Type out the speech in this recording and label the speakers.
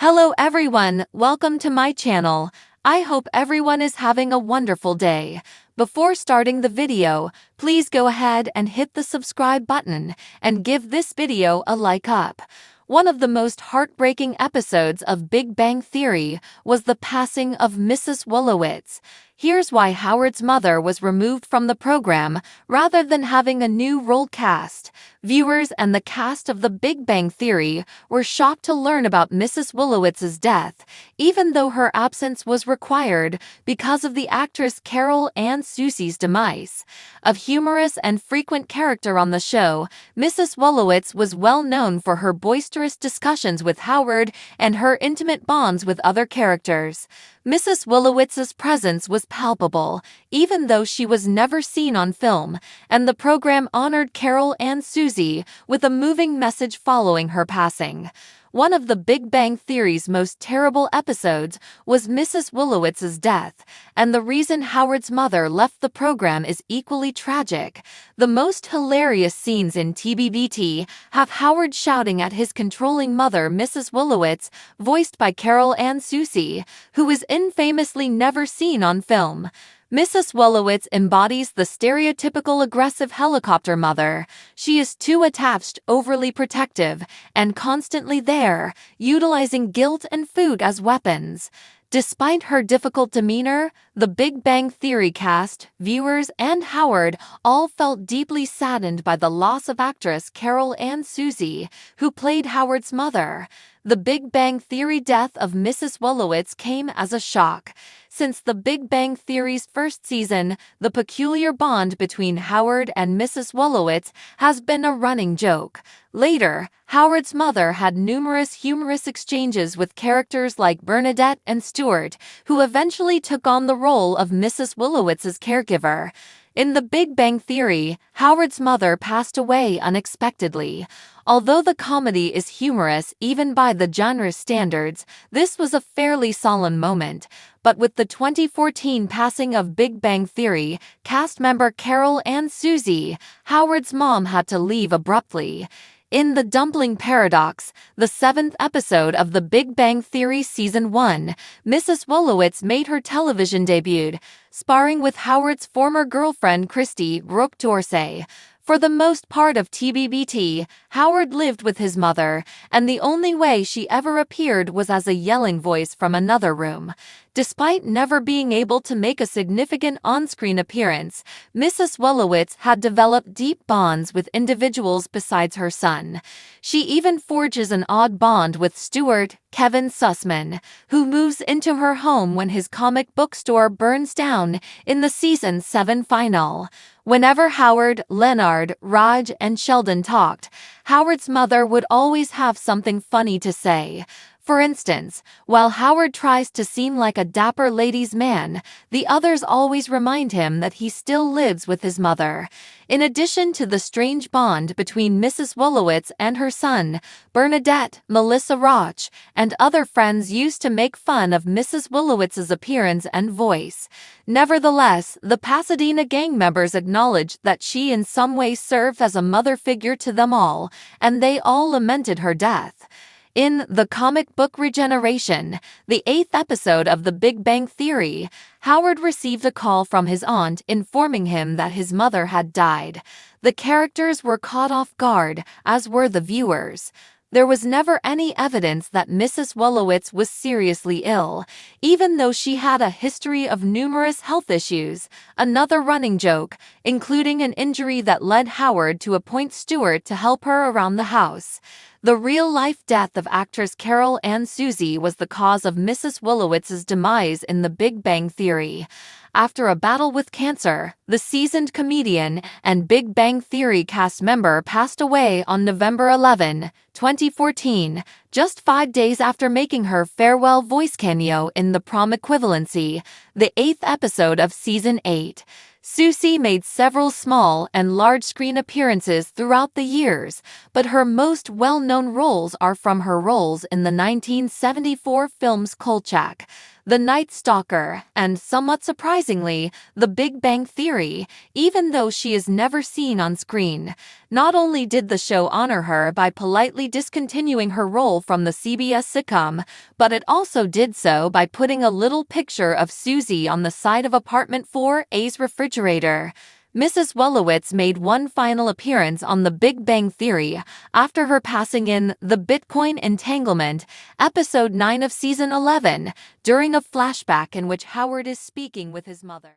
Speaker 1: Hello everyone, welcome to my channel. I hope everyone is having a wonderful day. Before starting the video, please go ahead and hit the subscribe button and give this video a like up. One of the most heartbreaking episodes of Big Bang Theory was the passing of Mrs. Wolowitz. Here's why Howard's mother was removed from the program rather than having a new role cast. Viewers and the cast of The Big Bang Theory were shocked to learn about Mrs. Wolowitz's death, even though her absence was required because of the actress Carol Ann Susie's demise. A humorous and frequent character on the show, Mrs. Wolowitz was well known for her boisterous discussions with Howard and her intimate bonds with other characters. Mrs. Wolowitz's presence was palpable, even though she was never seen on film, and the program honored Carol Ann Susie with a moving message following her passing. One of the Big Bang Theory's most terrible episodes was Mrs. Wolowitz's death, and the reason Howard's mother left the program is equally tragic. The most hilarious scenes in TBBT have Howard shouting at his controlling mother, Mrs. Wolowitz, voiced by Carol Ann Susie, who is infamously never seen on film. Mrs. Wolowitz embodies the stereotypical aggressive helicopter mother. She is too attached, overly protective, and constantly there, utilizing guilt and food as weapons. Despite her difficult demeanor, the Big Bang Theory cast, viewers, and Howard all felt deeply saddened by the loss of actress Carol Ann Susie, who played Howard's mother. The Big Bang Theory death of Mrs. Wolowitz came as a shock. Since The Big Bang Theory's first season, the peculiar bond between Howard and Mrs. Wolowitz has been a running joke. Later, Howard's mother had numerous humorous exchanges with characters like Bernadette and Stuart, who eventually took on the role of Mrs. Wolowitz's caregiver. In The Big Bang Theory, Howard's mother passed away unexpectedly. Although the comedy is humorous even by the genre standards, this was a fairly solemn moment. But with the 2014 passing of Big Bang Theory cast member Carol Ann Susie, Howard's mom had to leave abruptly. In The Dumpling Paradox, the 7th episode of The Big Bang Theory Season 1, Mrs. Wolowitz made her television debut, sparring with Howard's former girlfriend Christy Brooke Dorsey. For the most part of TBBT, Howard lived with his mother, and the only way she ever appeared was as a yelling voice from another room. Despite never being able to make a significant on-screen appearance, Mrs. Wolowitz had developed deep bonds with individuals besides her son. She even forges an odd bond with Stuart, Kevin Sussman, who moves into her home when his comic book store burns down in the Season 7 finale. Whenever Howard, Leonard, Raj, and Sheldon talked, Howard's mother would always have something funny to say. For instance, while Howard tries to seem like a dapper ladies' man, the others always remind him that he still lives with his mother. In addition to the strange bond between Mrs. Wolowitz and her son, Bernadette, Melissa Roch, and other friends used to make fun of Mrs. Wolowitz's appearance and voice. Nevertheless, the Pasadena gang members acknowledged that she in some way served as a mother figure to them all, and they all lamented her death. In The Comic Book Regeneration, the 8th episode of The Big Bang Theory, Howard received a call from his aunt informing him that his mother had died. The characters were caught off guard, as were the viewers. There was never any evidence that Mrs. Wolowitz was seriously ill, even though she had a history of numerous health issues, another running joke, including an injury that led Howard to appoint Stuart to help her around the house. The real-life death of actress Carol Ann Susie was the cause of Mrs. Wolowitz's demise in The Big Bang Theory. After a battle with cancer, the seasoned comedian and Big Bang Theory cast member passed away on November 11, 2014, just 5 days after making her farewell voice cameo in The Prom Equivalency, the 8th episode of Season 8. Susie made several small and large-screen appearances throughout the years, but her most well-known roles are from her roles in the 1974 films Kolchak. The Night Stalker, and somewhat surprisingly, The Big Bang Theory, even though she is never seen on screen. Not only did the show honor her by politely discontinuing her role from the CBS sitcom, but it also did so by putting a little picture of Susie on the side of apartment 4A's refrigerator. Mrs. Wolowitz made one final appearance on The Big Bang Theory after her passing in The Bitcoin Entanglement, episode 9 of season 11, during a flashback in which Howard is speaking with his mother.